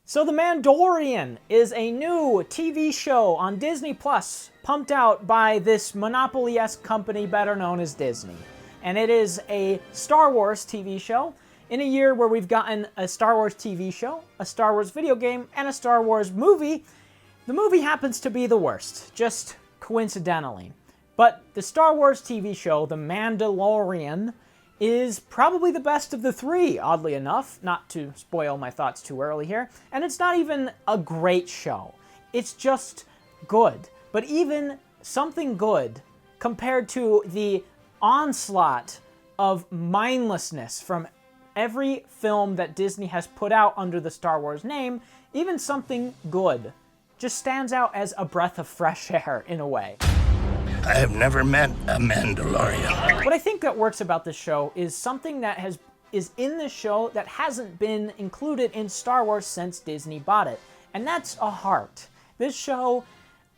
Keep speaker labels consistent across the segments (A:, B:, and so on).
A: So The Mandalorian is a new TV show on Disney Plus, pumped out by this Monopoly-esque company better known as Disney. And it is a Star Wars TV show in a year where we've gotten a Star Wars TV show, a Star Wars video game, and a Star Wars movie. The movie happens to be the worst, just coincidentally. But the Star Wars TV show, The Mandalorian, is probably the best of the three, oddly enough, not to spoil my thoughts too early here. And it's not even a great show. It's just good. But even something good compared to the onslaught of mindlessness from every film that Disney has put out under the Star Wars name, even something good just stands out as a breath of fresh air in a way.
B: I have never met a Mandalorian.
A: What I think that works about this show is something that is in this show that hasn't been included in Star Wars since Disney bought it, and that's a heart. This show,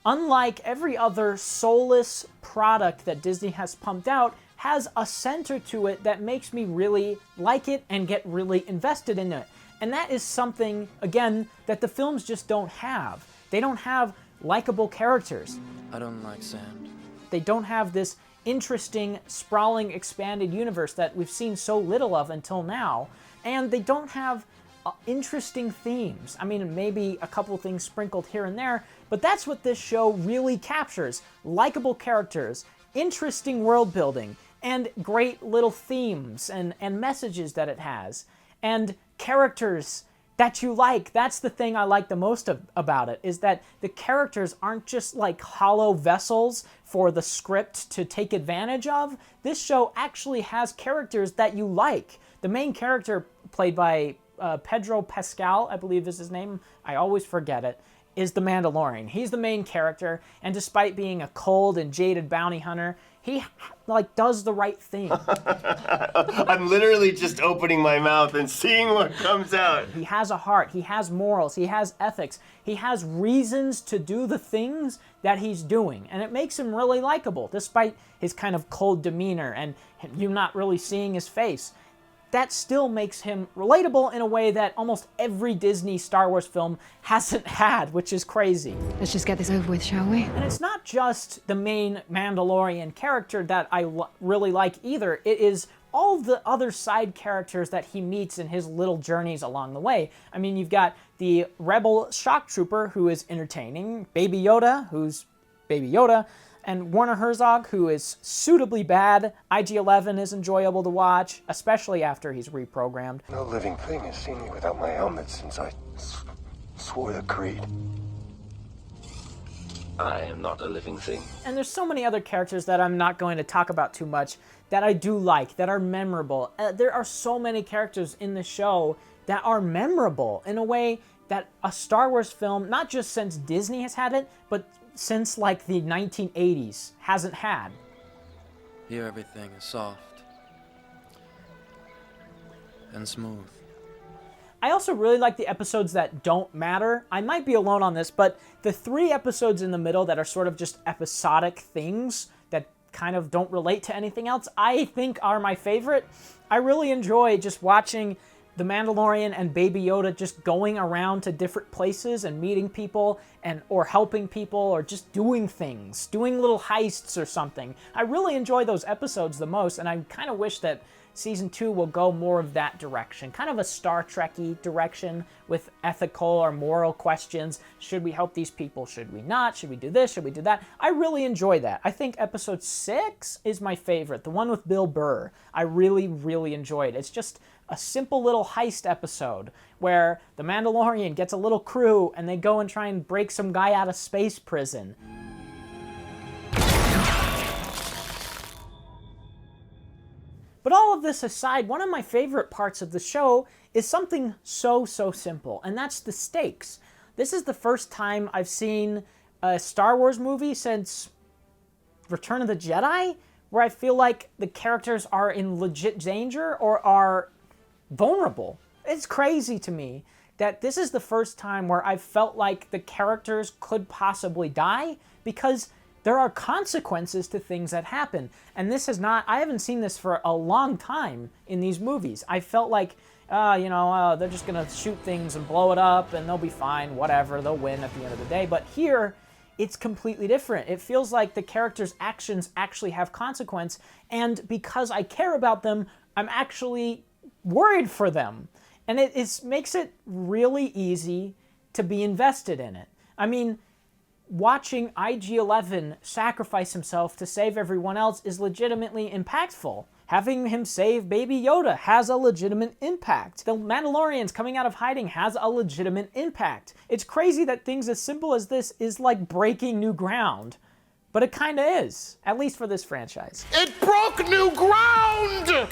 A: unlike every other soulless product that Disney has pumped out, has a center to it that makes me really like it and get really invested in it. And that is something, again, that the films just don't have. They don't have likable characters.
C: I don't like sand.
A: They don't have this interesting, sprawling, expanded universe that we've seen so little of until now. And they don't have interesting themes. I mean, maybe a couple things sprinkled here and there, but that's what this show really captures. Likable characters, interesting world building, and great little themes and messages that it has. And characters that you like. That's the thing I like the most about it, is that the characters aren't just like hollow vessels for the script to take advantage of. This show actually has characters that you like. The main character, played by Pedro Pascal, I believe is his name, I always forget it, is the Mandalorian. He's the main character, and despite being a cold and jaded bounty hunter, he does the right thing.
D: I'm literally just opening my mouth and seeing what comes out.
A: He has a heart, he has morals, he has ethics, he has reasons to do the things that he's doing, and it makes him really likable, despite his kind of cold demeanor and you not really seeing his face. That still makes him relatable in a way that almost every Disney Star Wars film hasn't had, which is crazy.
E: Let's just get this over with, shall we?
A: And it's not just the main Mandalorian character that I really like either. It is all the other side characters that he meets in his little journeys along the way. I mean, you've got the rebel shock trooper, who is entertaining, Baby Yoda, who's Baby Yoda, and Werner Herzog, who is suitably bad. IG-11 is enjoyable to watch, especially after he's reprogrammed.
F: No living thing has seen me without my helmet since I swore the creed.
B: I am not a living thing.
A: And there's so many other characters that I'm not going to talk about too much that I do like, that are memorable. There are so many characters in the show that are memorable in a way that a Star Wars film, not just since Disney has had it, but since like the 1980s, hasn't had.
C: Here everything is soft and smooth.
A: I also really like the episodes that don't matter. I might be alone on this, but the 3 episodes in the middle that are sort of just episodic things that kind of don't relate to anything else, I think are my favorite. I really enjoy just watching The Mandalorian and Baby Yoda just going around to different places and meeting people or helping people or just doing things, doing little heists or something. I really enjoy those episodes the most, and I kind of wish that Season 2 will go more of that direction, kind of a Star Trek-y direction with ethical or moral questions. Should we help these people? Should we not? Should we do this? Should we do that? I really enjoy that. I think episode 6 is my favorite, the one with Bill Burr. I really, really enjoyed it. It's just a simple little heist episode where the Mandalorian gets a little crew and they go and try and break some guy out of space prison. But all of this aside, one of my favorite parts of the show is something so simple, and that's the stakes. This is the first time I've seen a Star Wars movie since Return of the Jedi where I feel like the characters are in legit danger or are vulnerable. It's crazy to me that this is the first time where I've felt like the characters could possibly die, because there are consequences to things that happen. And this is not, I haven't seen this for a long time in these movies. I felt like they're just going to shoot things and blow it up and they'll be fine, whatever, they'll win at the end of the day. But here, it's completely different. It feels like the characters' actions actually have consequence, and because I care about them, I'm actually worried for them. And it makes it really easy to be invested in it. I mean, watching IG-11 sacrifice himself to save everyone else is legitimately impactful. Having him save Baby Yoda has a legitimate impact. The Mandalorians coming out of hiding has a legitimate impact. It's crazy that things as simple as this is like breaking new ground. But it kinda is, at least for this franchise.
G: It broke new ground!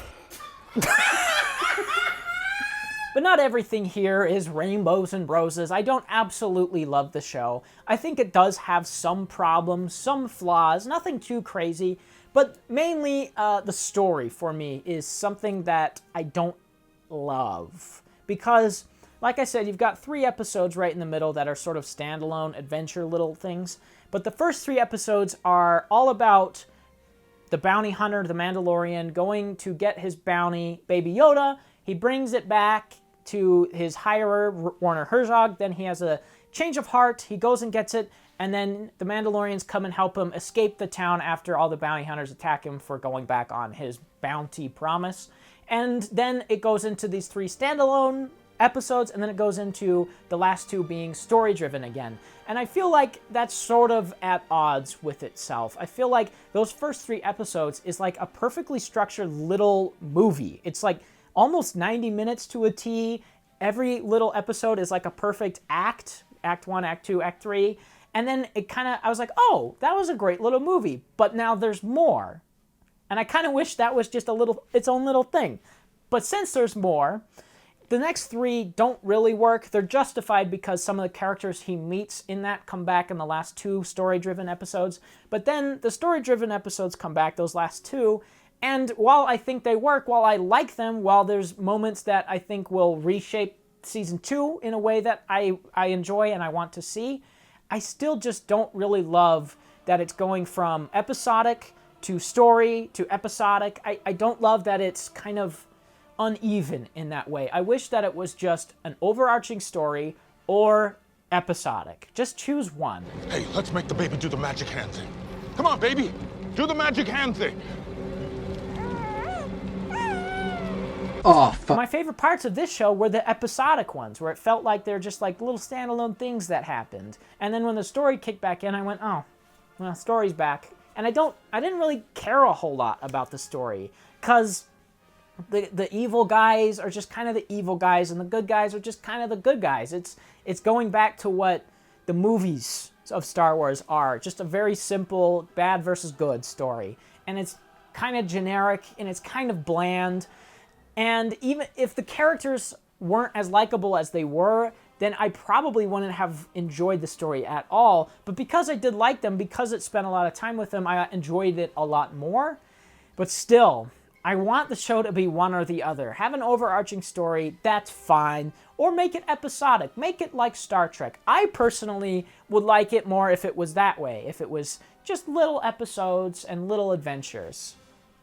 A: But not everything here is rainbows and roses. I don't absolutely love the show. I think it does have some problems, some flaws, nothing too crazy. But mainly, the story for me is something that I don't love. Because, like I said, you've got 3 episodes right in the middle that are sort of standalone adventure little things. But the first 3 episodes are all about the bounty hunter, the Mandalorian, going to get his bounty, Baby Yoda. He brings it back to his hirer, Werner Herzog. Then he has a change of heart. He goes and gets it. And then the Mandalorians come and help him escape the town after all the bounty hunters attack him for going back on his bounty promise. And then it goes into these 3 standalone episodes, and then it goes into the last 2 being story-driven again. And I feel like that's sort of at odds with itself. I feel like those first 3 episodes is like a perfectly structured little movie. It's like almost 90 minutes to a T. Every little episode is like a perfect act. Act 1, Act 2, Act 3. And then I was like, oh, that was a great little movie. But now there's more. And I kind of wish that was just its own little thing. But since there's more, the next 3 don't really work. They're justified because some of the characters he meets in that come back in the last 2 story-driven episodes. But then the story-driven episodes come back, those last 2. And while I think they work, while I like them, while there's moments that I think will reshape Season 2 in a way that I enjoy and I want to see, I still just don't really love that it's going from episodic to story to episodic. I don't love that it's kind of uneven in that way. I wish that it was just an overarching story or episodic. Just choose one.
G: Hey, let's make the baby do the magic hand thing. Come on, baby. Do the magic hand thing.
H: Oh, fuck.
A: My favorite parts of this show were the episodic ones, where it felt like they're just like little standalone things that happened. And then when the story kicked back in, I went, oh, well, story's back. And I didn't really care a whole lot about the story, because the evil guys are just kind of the evil guys, and the good guys are just kind of the good guys. It's going back to what the movies of Star Wars are, just a very simple bad versus good story. And it's kind of generic, and it's kind of bland. And even if the characters weren't as likable as they were, then I probably wouldn't have enjoyed the story at all. But because I did like them, because it spent a lot of time with them, I enjoyed it a lot more. But still, I want the show to be one or the other. Have an overarching story, that's fine. Or make it episodic. Make it like Star Trek. I personally would like it more if it was that way. If it was just little episodes and little adventures.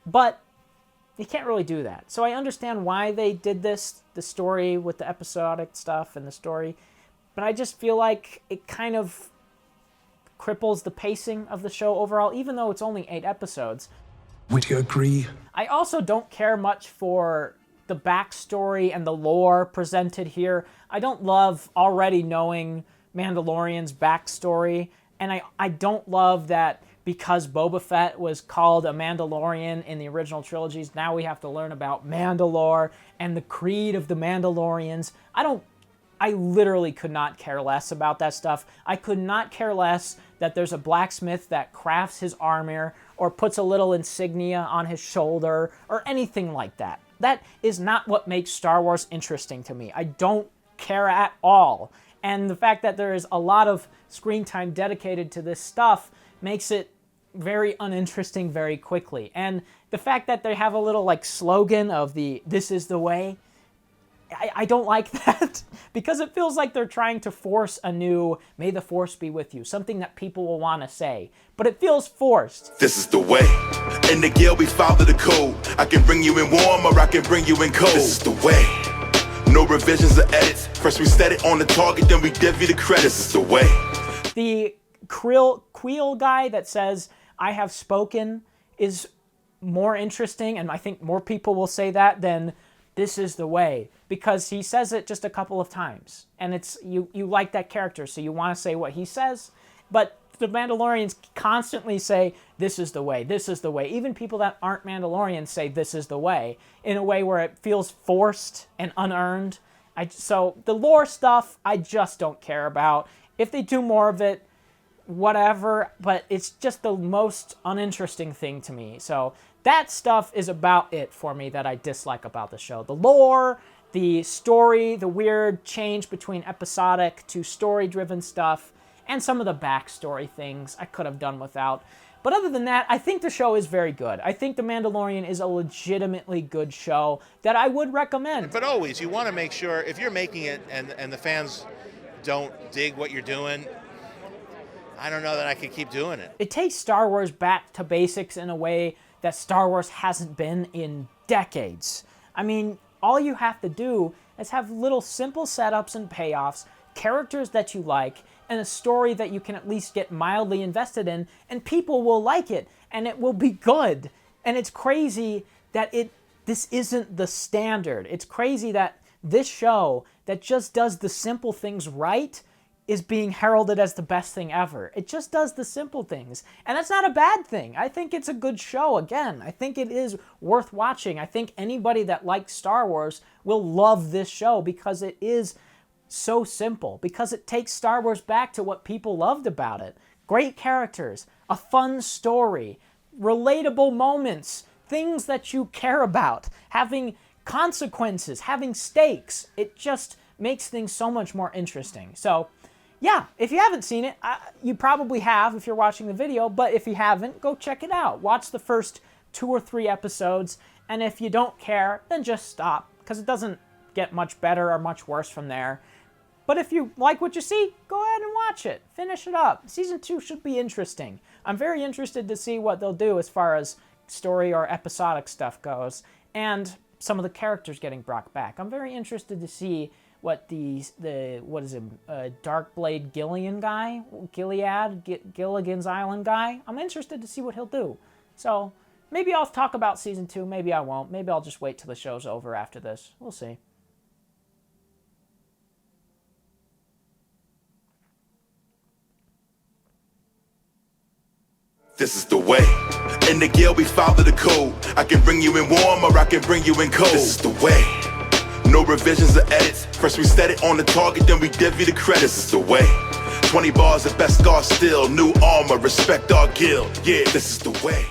A: But you can't really do that. So I understand why they did this, the story with the episodic stuff and the story, but I just feel like it kind of cripples the pacing of the show overall, even though it's only 8 episodes.
F: Would you agree?
A: I also don't care much for the backstory and the lore presented here. I don't love already knowing Mandalorian's backstory, and I don't love that because Boba Fett was called a Mandalorian in the original trilogies, now we have to learn about Mandalore and the creed of the Mandalorians. I literally could not care less about that stuff. I could not care less that there's a blacksmith that crafts his armor or puts a little insignia on his shoulder or anything like that. That is not what makes Star Wars interesting to me. I don't care at all. And the fact that there is a lot of screen time dedicated to this stuff makes it very uninteresting very quickly. And the fact that they have a little like slogan of "This is the way," I don't like that because it feels like they're trying to force a new "May the Force be with you," something that people will want to say, but it feels forced.
I: This is the way. In the Gale we follow the code. I can bring you in warm or I can bring you in cold. This is the way. No revisions or edits. First we set it on the target, then we give you the credits. It's the way.
A: The Queel guy that says, I have spoken, is more interesting, and I think more people will say that than this is the way, because he says it just a couple of times, and it's you like that character, so you want to say what he says, but the Mandalorians constantly say, this is the way, this is the way. Even people that aren't Mandalorians say this is the way, in a way where it feels forced and unearned. So the lore stuff, I just don't care about. If they do more of it, whatever, but it's just the most uninteresting thing to me. So that stuff is about it for me that I dislike about the show. The lore, the story, the weird change between episodic to story-driven stuff, and some of the backstory things I could have done without. But other than that, I think the show is very good. I think The Mandalorian is a legitimately good show that I would recommend.
J: But always, you want to make sure, if you're making it and the fans don't dig what you're doing, I don't know that I could keep doing it.
A: It takes Star Wars back to basics in a way that Star Wars hasn't been in decades. I mean, all you have to do is have little simple setups and payoffs, characters that you like, and a story that you can at least get mildly invested in, and people will like it, and it will be good. And it's crazy that this isn't the standard. It's crazy that this show that just does the simple things right is being heralded as the best thing ever. It just does the simple things. And that's not a bad thing. I think it's a good show, again. I think it is worth watching. I think anybody that likes Star Wars will love this show because it is so simple, because it takes Star Wars back to what people loved about it. Great characters, a fun story, relatable moments, things that you care about, having consequences, having stakes. It just makes things so much more interesting. So, yeah, if you haven't seen it, you probably have if you're watching the video, but if you haven't, go check it out. Watch the first 2 or 3 episodes, and if you don't care, then just stop, because it doesn't get much better or much worse from there. But if you like what you see, go ahead and watch it. Finish it up. Season 2 should be interesting. I'm very interested to see what they'll do as far as story or episodic stuff goes, and some of the characters getting brought back. I'm very interested to see what Darkblade Gilligan's Island guy. I'm interested to see what he'll do. So maybe I'll talk about season 2, maybe I won't. Maybe I'll just wait till the show's over after this. We'll see.
I: This is the way. In the Gale we follow the code. I can bring you in warm or I can bring you in cold. This is the way. No revisions or edits. First we set it on the target, then we give you the credits. This is the way. 20 bars at best guard still. New armor, respect our guild. Yeah, this is the way.